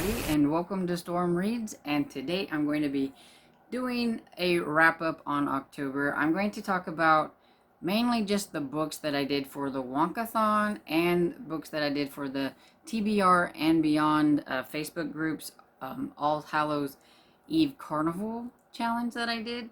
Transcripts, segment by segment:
everybody, and welcome to Storm Reads. And today I'm going to be doing a wrap up on October. I'm going to talk about mainly just the books that I did for the Wonkathon and books that I did for the TBR and Beyond Facebook groups, All Hallows Eve Carnival challenge that I did.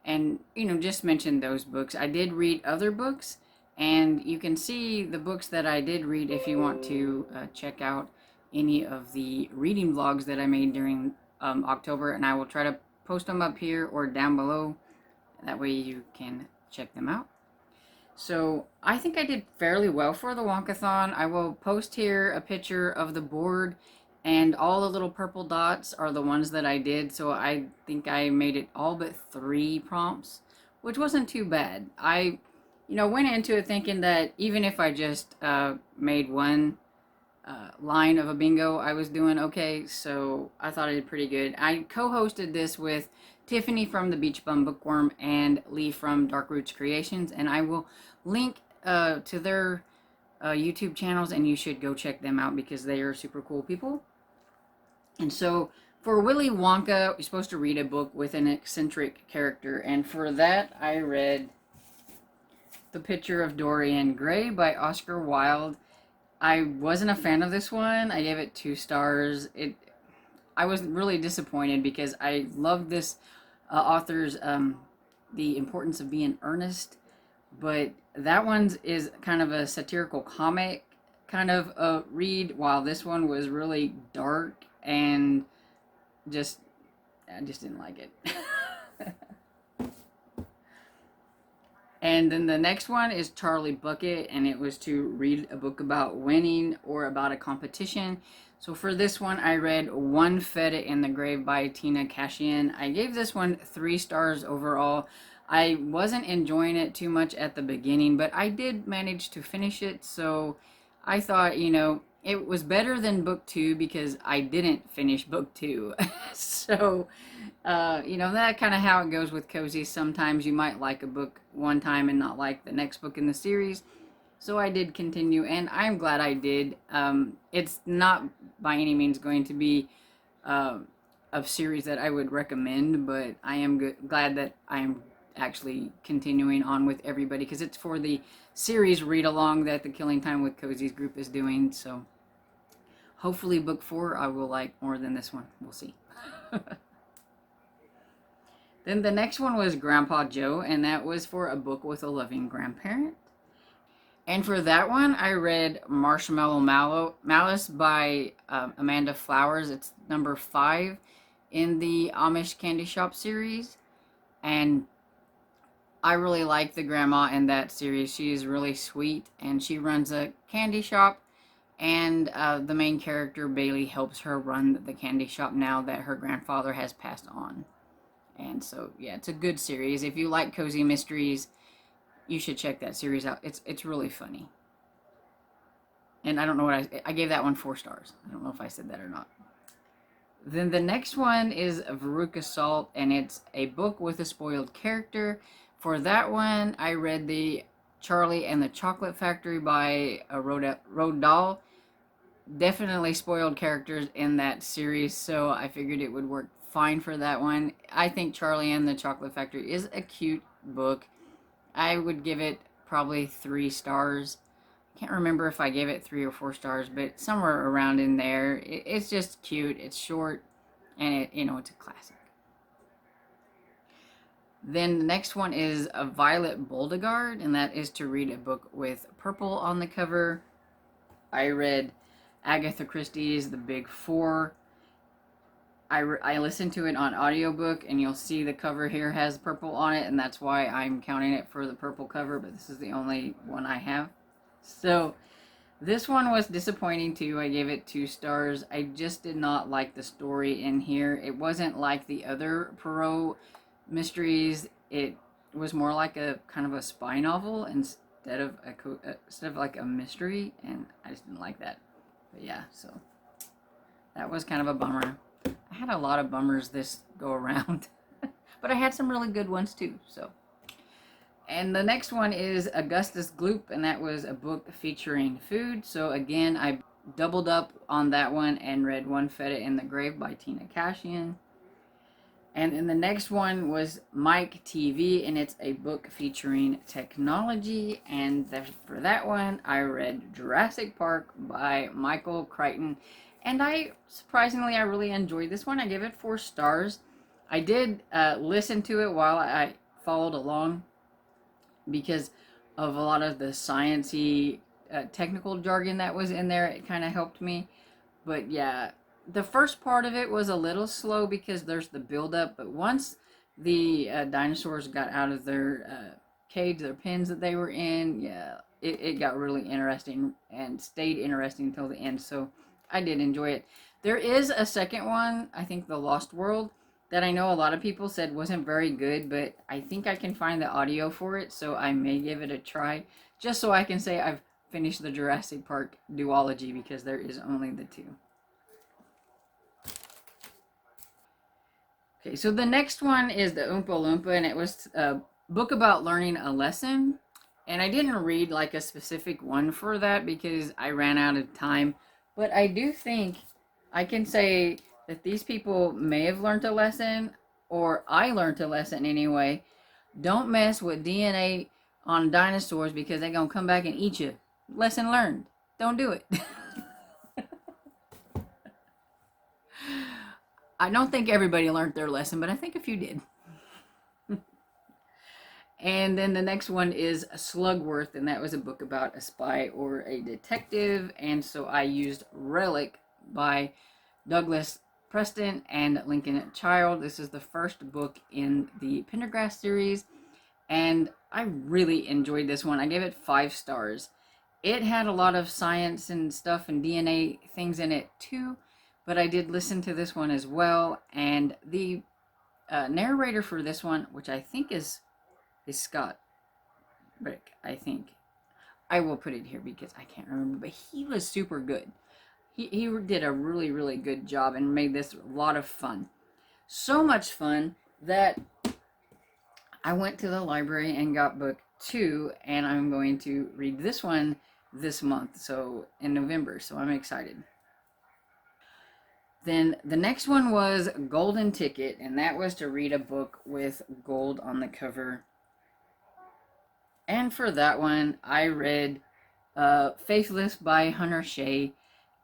And, just mention those books. I did read other books, and you can see the books that I did read if you want to check out any of the reading vlogs that I made during October, and I will try to post them up here or down below. That way you can check them out. So I think I did fairly well for the Wonkathon. I will post here a picture of the board, and all the little purple dots are the ones that I did. So I think I made it all but 3 prompts, which wasn't too bad. I went into it thinking that even if I just made one line of a bingo, I was doing okay, so I thought I did pretty good. I co-hosted this with Tiffany from the Beach Bum Bookworm and Lee from Dark Roots Creations, and I will link to their YouTube channels, and you should go check them out because they are super cool people. And so for Willy Wonka, you're supposed to read a book with an eccentric character, and for that I read The Picture of Dorian Gray by Oscar Wilde. I wasn't a fan of this one. I gave it 2 stars. I was really disappointed because I loved this author's The Importance of Being Earnest, but that one is kind of a satirical comic kind of a read, while this one was really dark and I just didn't like it. And then the next one is Charlie Bucket, and it was to read a book about winning or about a competition. So for this one, I read One Feta in the Grave by Tina Cashian. I gave this one 3 stars overall. I wasn't enjoying it too much at the beginning, but I did manage to finish it. So I thought, it was better than book 2 because I didn't finish book 2. So, that kind of how it goes with cozies. Sometimes you might like a book one time and not like the next book in the series. So I did continue, and I'm glad I did. It's not by any means going to be a series that I would recommend, but I am glad that I'm actually continuing on with everybody because it's for the series read along that the Killing Time with Cozies group is doing. So hopefully book 4 I will like more than this one. We'll see. Then the next one was Grandpa Joe, and that was for a book with a loving grandparent. And for that one, I read Marshmallow Malice by Amanda Flowers. It's number 5 in the Amish Candy Shop series. And I really like the grandma in that series. She is really sweet, and she runs a candy shop. And the main character, Bailey, helps her run the candy shop now that her grandfather has passed on. And so, yeah, it's a good series. If you like cozy mysteries, you should check that series out. It's really funny. And I don't know what I gave that one 4 stars. I don't know if I said that or not. Then the next one is Veruca Salt, and it's a book with a spoiled character. For that one, I read the Charlie and the Chocolate Factory by Roald Dahl. Definitely spoiled characters in that series, so I figured it would work fine for that one. I think Charlie and the Chocolate Factory is a cute book. I would give it probably 3 stars. Can't remember if I gave it 3 or 4 stars, but somewhere around in there. It's just cute. It's short, and it's a classic. Then the next one is a Violet Beauregard, and that is to read a book with purple on the cover. I read Agatha Christie's The Big Four. I listened to it on audiobook, and you'll see the cover here has purple on it, and that's why I'm counting it for the purple cover, but this is the only one I have. So this one was disappointing too. I gave it 2 stars. I just did not like the story in here. It wasn't like the other Perot mysteries. It was more like a kind of a spy novel instead of like a mystery, and I just didn't like that. But yeah, so that was kind of a bummer. I had a lot of bummers this go around, but I had some really good ones too. So, and the next one is Augustus Gloop, and that was a book featuring food. So again, I doubled up on that one and read One Feta in the Grave by Tina Cashian. And then the next one was Mike TV, and it's a book featuring technology. And for that one, I read Jurassic Park by Michael Crichton. And surprisingly, I really enjoyed this one. I gave it 4 stars. I did listen to it while I followed along because of a lot of the sciencey technical jargon that was in there. It kind of helped me. But yeah, the first part of it was a little slow because there's the build-up. But once the dinosaurs got out of their cage, their pens that they were in, yeah, it got really interesting and stayed interesting until the end. So I did enjoy it. There is a second one, I think The Lost World, that I know a lot of people said wasn't very good, but I think I can find the audio for it, so I may give it a try, just so I can say I've finished the Jurassic Park duology, because there is only the 2. Okay, so the next one is the Oompa Loompa, and it was a book about learning a lesson. And I didn't read like a specific one for that because I ran out of time. But I do think I can say that these people may have learned a lesson, or I learned a lesson anyway. Don't mess with DNA on dinosaurs because they're going to come back and eat you. Lesson learned. Don't do it. I don't think everybody learned their lesson, but I think a few did. And then the next one is Slugworth, and that was a book about a spy or a detective. And so I used Relic by Douglas Preston and Lincoln Child. This is the first book in the Pendergrass series, and I really enjoyed this one. I gave it 5 stars. It had a lot of science and stuff and DNA things in it too, but I did listen to this one as well. And the narrator for this one, which I think is Scott Rick, I think. I will put it here because I can't remember, but he was super good. He did a really, really good job and made this a lot of fun. So much fun that I went to the library and got book 2, and I'm going to read this one this month, so in November, so I'm excited. Then the next one was Golden Ticket, and that was to read a book with gold on the cover. And for that one, I read Faithless by Hunter Shea.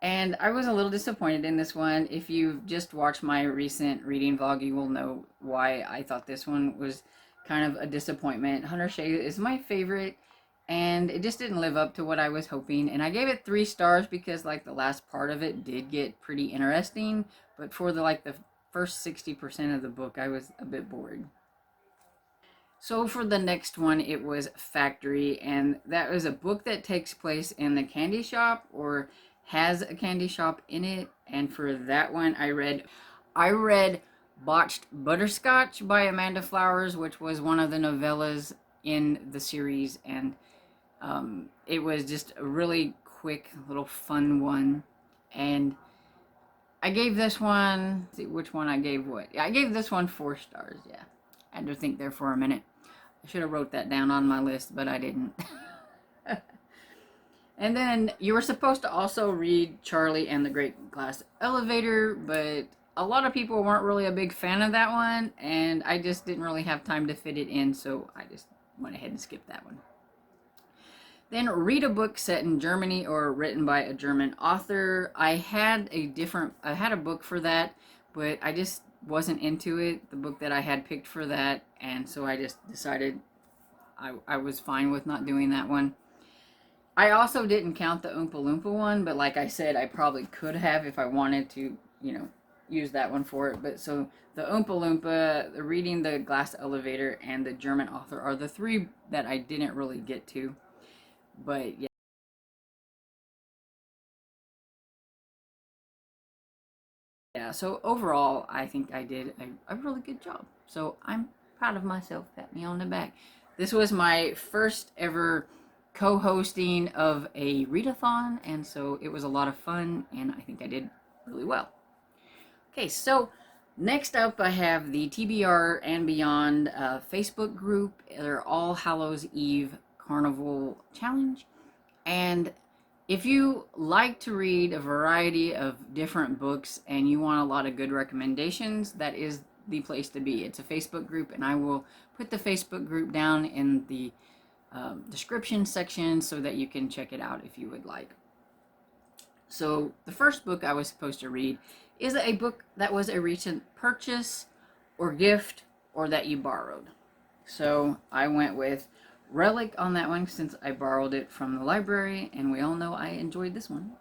And I was a little disappointed in this one. If you've just watched my recent reading vlog, you will know why I thought this one was kind of a disappointment. Hunter Shea is my favorite, and it just didn't live up to what I was hoping. And I gave it 3 stars because like the last part of it did get pretty interesting. But for the first 60% of the book, I was a bit bored. So for the next one, it was Factory, and that was a book that takes place in the candy shop, or has a candy shop in it. And for that one, I read Botched Butterscotch by Amanda Flowers, which was one of the novellas in the series, and it was just a really quick little fun one. And I gave this one, let's see which one I gave what. Yeah, I gave this one 4 stars. Yeah, I had to think there for a minute. I should have wrote that down on my list, but I didn't. And then you were supposed to also read Charlie and the Great Glass Elevator, but a lot of people weren't really a big fan of that one, and I just didn't really have time to fit it in, so I just went ahead and skipped that one. Then read a book set in Germany or written by a German author. I had a book for that, but I just wasn't into it, the book that I had picked for that, and so I just decided I was fine with not doing that one. I also didn't count the Oompa Loompa one, but like I said, I probably could have if I wanted to, use that one for it. But so the Oompa Loompa, the Reading the Glass Elevator, and the German author are the 3 that I didn't really get to. But yeah. Yeah, so overall, I think I did a really good job. So I'm proud of myself. Pat me on the back. This was my first ever co-hosting of a readathon, and so it was a lot of fun, and I think I did really well. Okay, so next up I have the TBR and Beyond Facebook group. They're All Hallows Eve Carnival Challenge, and If you like to read a variety of different books and you want a lot of good recommendations, that is the place to be. It's a Facebook group, and I will put the Facebook group down in the description section so that you can check it out if you would like. So the first book I was supposed to read is a book that was a recent purchase or gift or that you borrowed. So I went with Relic on that one since I borrowed it from the library, and we all know I enjoyed this one.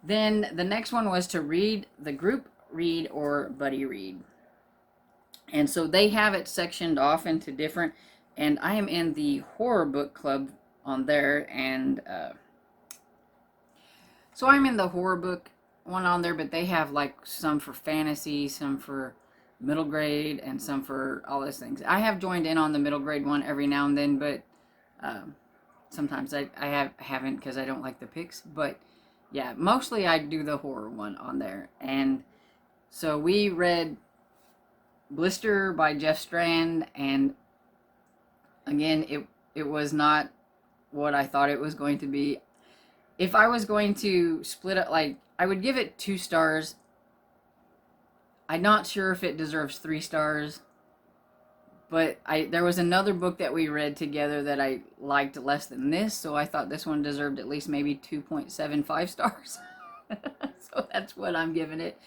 Then the next one was to read the group read or buddy read. And so they have it sectioned off into different, and I am in the horror book club on there, and so I'm in the horror book one on there, but they have like some for fantasy, some for middle grade, and some for all those things. I have joined in on the middle grade one every now and then, but sometimes I haven't because I don't like the picks. But yeah, mostly I do the horror one on there. And so we read Blister by Jeff Strand, and again, it was not what I thought it was going to be. If I was going to split it, like, I would give it 2 stars. I'm not sure if it deserves 3 stars, but there was another book that we read together that I liked less than this, so I thought this one deserved at least maybe 2.75 stars. So that's what I'm giving it.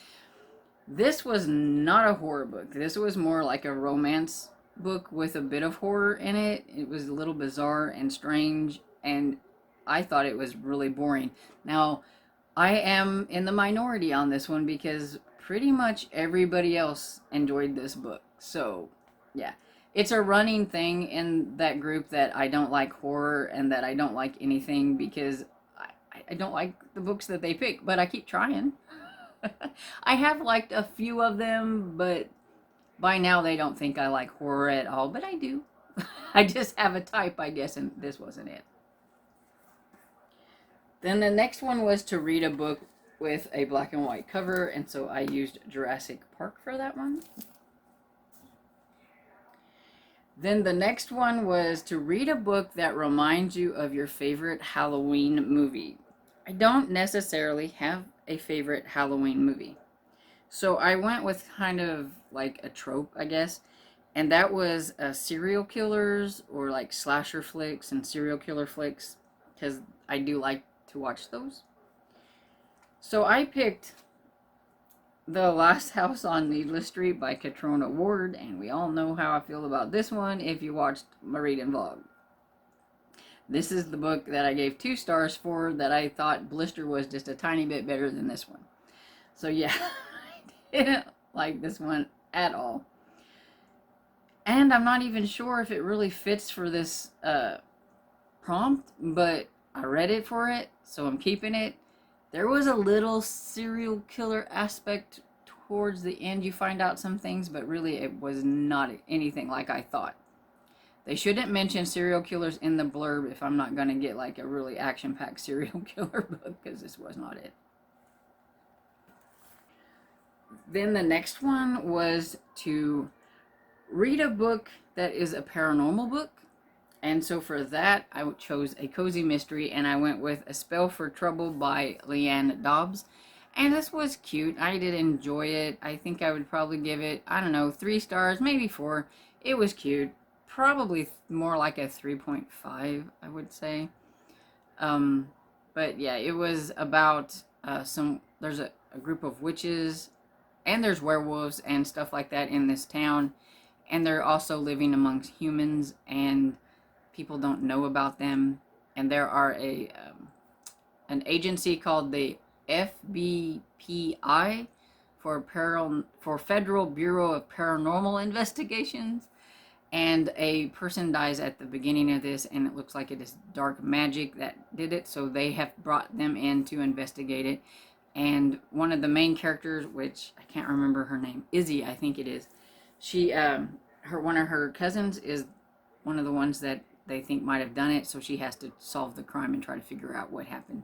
This was not a horror book. This was more like a romance book with a bit of horror in it. It was a little bizarre and strange, and I thought it was really boring. Now, I am in the minority on this one because pretty much everybody else enjoyed this book. So, yeah. It's a running thing in that group that I don't like horror and that I don't like anything because I don't like the books that they pick, but I keep trying. I have liked a few of them, but by now they don't think I like horror at all, but I do. I just have a type, I guess, and this wasn't it. Then the next one was to read a book with a black and white cover, and so I used Jurassic Park for that one. Then the next one was to read a book that reminds you of your favorite Halloween movie. I don't necessarily have a favorite Halloween movie. So I went with kind of like a trope, I guess, and that was serial killers or like slasher flicks and serial killer flicks, because I do like to watch those. So I picked The Last House on Needless Street by Catriona Ward, and we all know how I feel about this one if you watched my reading vlog. This is the book that I gave 2 stars for, that I thought Blister was just a tiny bit better than this one. So yeah, I didn't like this one at all. And I'm not even sure if it really fits for this prompt, but I read it for it, so I'm keeping it. There was a little serial killer aspect towards the end. You find out some things, but really it was not anything like I thought. They shouldn't mention serial killers in the blurb if I'm not going to get like a really action-packed serial killer book, because this was not it. Then the next one was to read a book that is a paranormal book. And so for that, I chose a cozy mystery, and I went with A Spell for Trouble by Leanne Dobbs. And this was cute. I did enjoy it. I think I would probably give it, I don't know, 3 stars, maybe 4. It was cute. Probably more like a 3.5, I would say. But yeah, it was about there's a group of witches, and there's werewolves and stuff like that in this town. And they're also living amongst humans, and people don't know about them. And there are an agency called the FBPI for Federal Bureau of Paranormal Investigations. And a person dies at the beginning of this, and it looks like it is dark magic that did it. So they have brought them in to investigate it. And one of the main characters, which I can't remember her name, Izzy, I think it is. She, one of her cousins is one of the ones that they think might have done it. So she has to solve the crime and try to figure out what happened.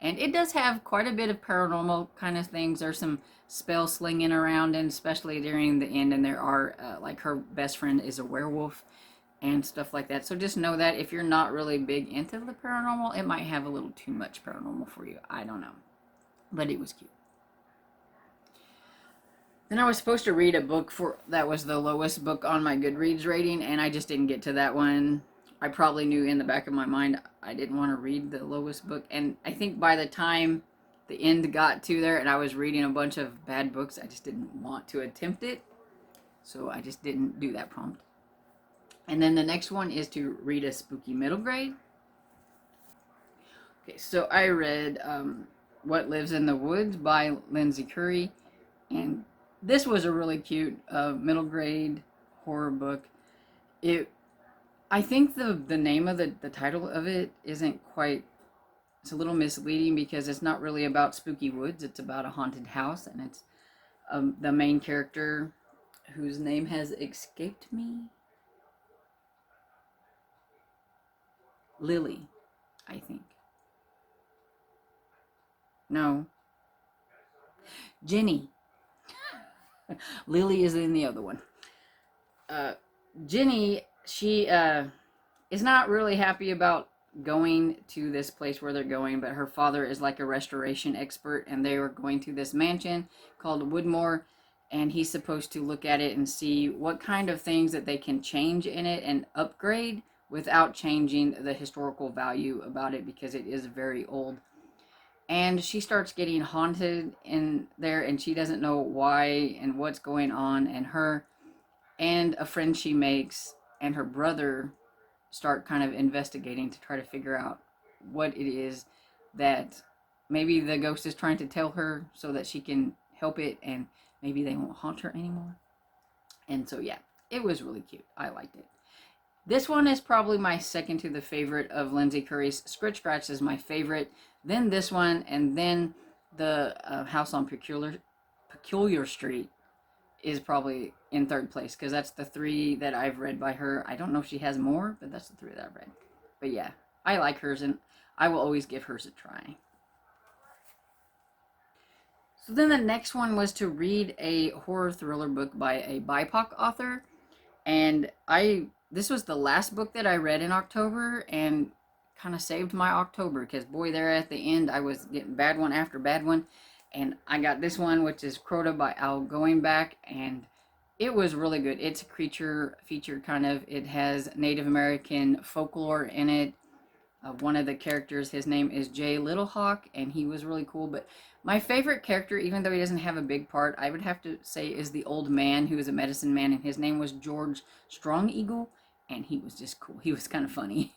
And it does have quite a bit of paranormal kind of things. There's some spell slinging around, and especially during the end. And there are, like, her best friend is a werewolf. and stuff like that. So just know that if you're not really big into the paranormal, it might have a little too much paranormal for you. I don't know. But it was cute. Then I was supposed to read a book that was the lowest book on my Goodreads rating, and I just didn't get to that one. I probably knew in the back of my mind I didn't want to read the lowest book, and I think by the time the end got to there and I was reading a bunch of bad books, I just didn't want to attempt it, so I just didn't do that prompt. And then the next one is to read a spooky middle grade. Okay, so I read What Lives in the Woods by Lindsay Curry, and this was a really cute middle grade horror book. I think the name of the title of it isn't quite, it's a little misleading because it's not really about spooky woods. It's about a haunted house, and it's the main character, whose name has escaped me. Lily, I think. No. Jenny. Lily is in the other one. Jenny, she is not really happy about going to this place where they're going, but her father is like a restoration expert, and they are going to this mansion called Woodmore, and he's supposed to look at it and see what kind of things that they can change in it and upgrade without changing the historical value about it, because it is very old. And she starts getting haunted in there, and she doesn't know why and what's going on, and her and a friend she makes and her brother start kind of investigating to try to figure out what it is that maybe the ghost is trying to tell her so that she can help it, and maybe they won't haunt her anymore. And so yeah, it was really cute. I liked it. This one is probably my second to the favorite of Lindsay Curry's. Scritch Scratch is my favorite, then this one, and then the House on Peculiar Street is probably in third place, because that's the 3 that I've read by her. I don't know if she has more, but that's the 3 that I've read. But yeah, I like hers, and I will always give hers a try. So then the next one was to read a horror thriller book by a BIPOC author, and this was the last book that I read in October, and kind of saved my October, because boy, there at the end I was getting bad one after bad one, and I got this one, which is Crota by Al Going Back, and it was really good. It's a creature feature kind of. It has Native American folklore in it. One of the characters, his name is Jay Littlehawk, and he was really cool. But my favorite character, even though he doesn't have a big part, I would have to say is the old man who is a medicine man, and his name was George Strong Eagle, and he was just cool. He was kind of funny.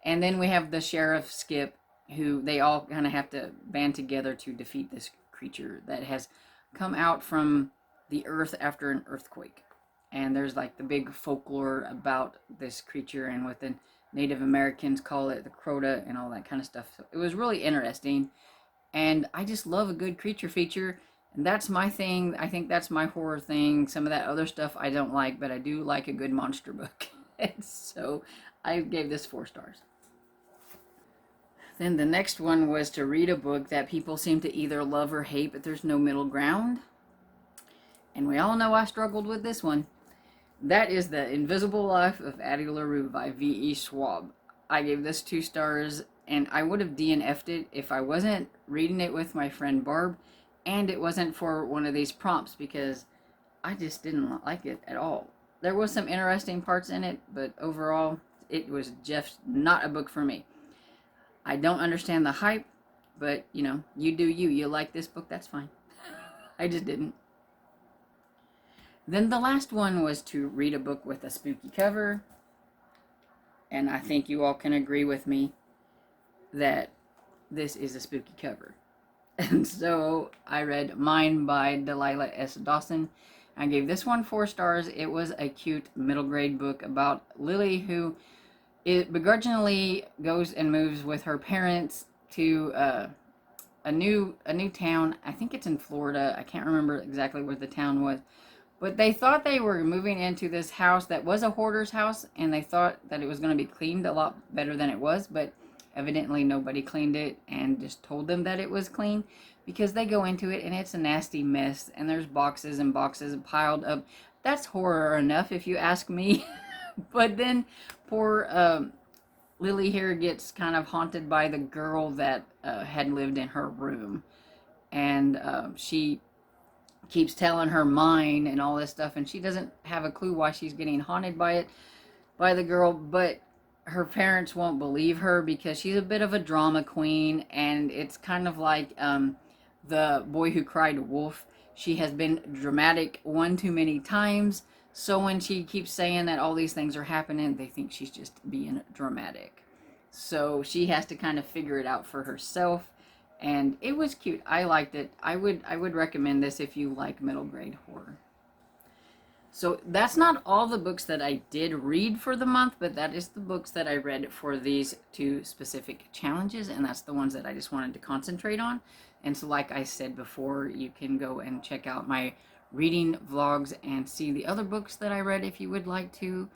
And then we have the sheriff Skip, who they all kind of have to band together to defeat this creature that has come out from the earth after an earthquake. And there's like the big folklore about this creature and what the Native Americans call it, the Crota, and all that kind of stuff. So it was really interesting. And I just love a good creature feature. And that's my thing. I think that's my horror thing. Some of that other stuff I don't like, but I do like a good monster book. So I gave this 4 stars. Then the next one was to read a book that people seem to either love or hate, but there's no middle ground. And we all know I struggled with this one. That is The Invisible Life of Addie LaRue by V.E. Schwab. I gave this 2 stars, and I would have DNF'd it if I wasn't reading it with my friend Barb, and it wasn't for one of these prompts, because I just didn't like it at all. There was some interesting parts in it, but overall, it was just not a book for me. I don't understand the hype, but, you know, you do you. You like this book, that's fine. I just didn't. Then the last one was to read a book with a spooky cover, and I think you all can agree with me that this is a spooky cover. And so I read Mine by Delilah S. Dawson. I gave this one 4 stars. It was a cute middle grade book about Lily, who begrudgingly goes and moves with her parents to a new town. I think it's in Florida. I can't remember exactly where the town was. But they thought they were moving into this house that was a hoarder's house, and they thought that it was going to be cleaned a lot better than it was, but evidently nobody cleaned it and just told them that it was clean, because they go into it and it's a nasty mess, and there's boxes and boxes piled up. That's horror enough, if you ask me. But then poor Lily here gets kind of haunted by the girl that had lived in her room. And she keeps telling her mine and all this stuff, and she doesn't have a clue why she's getting haunted by it, by the girl. But her parents won't believe her because she's a bit of a drama queen, and it's kind of like the boy who cried wolf. She has been dramatic one too many times, so when she keeps saying that all these things are happening, they think she's just being dramatic. So she has to kind of figure it out for herself, and it was cute. I liked it. I would recommend this if you like middle grade horror. So that's not all the books that I did read for the month, but that is the books that I read for these two specific challenges, and that's the ones that I just wanted to concentrate on. And so, like I said before, you can go and check out my reading vlogs and see the other books that I read if you would like to,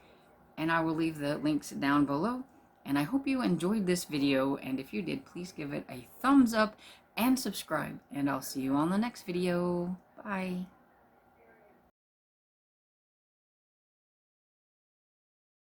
and I will leave the links down below. And I hope you enjoyed this video, and if you did, please give it a thumbs up and subscribe, and I'll see you on the next video. Bye.